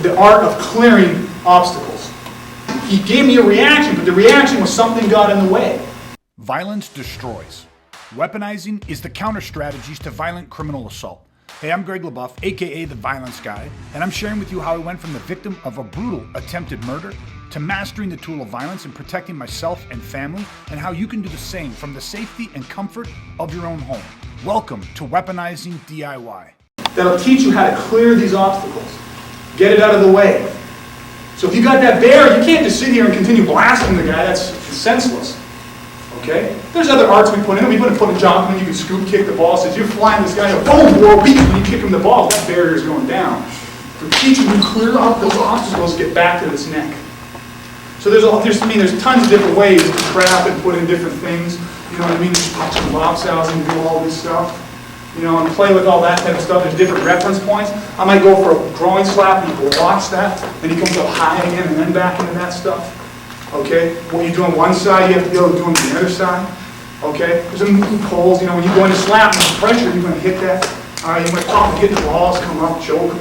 the art of clearing obstacles. He gave me a reaction, but the reaction was something got in the way. Violence destroys. Weaponizing is the counter strategies to violent criminal assault. Hey, I'm Greg LaBeouf, aka The Violence Guy, and I'm sharing with you how I went from the victim of a brutal attempted murder to mastering the tool of violence and protecting myself and family, and how you can do the same from the safety and comfort of your own home. Welcome to Weaponizing DIY. That'll teach you how to clear these obstacles. Get it out of the way. So if you got that bear, you can't just sit here and continue blasting the guy. That's senseless. Okay? There's other arts we put in. We put a jump and you can scoop kick the ball. So as you're flying this guy, boom, war beat, when you kick him the ball, that barrier is going down. We're teaching you to clear up those obstacles, get back to this neck. So there's tons of different ways to trap and put in different things. You know what I mean? Just pop some lopsails and do all this stuff. You know, and play with all that type of stuff. There's different reference points. I might go for a groin slap and you watch that, and he comes up high again and then back into that stuff. Okay? What you do on one side, you have to be able to do on the other side. Okay? There's some poles, you know, when you go into slap and pressure, you're going to hit that. You might pop and hit the balls, come up, choke them.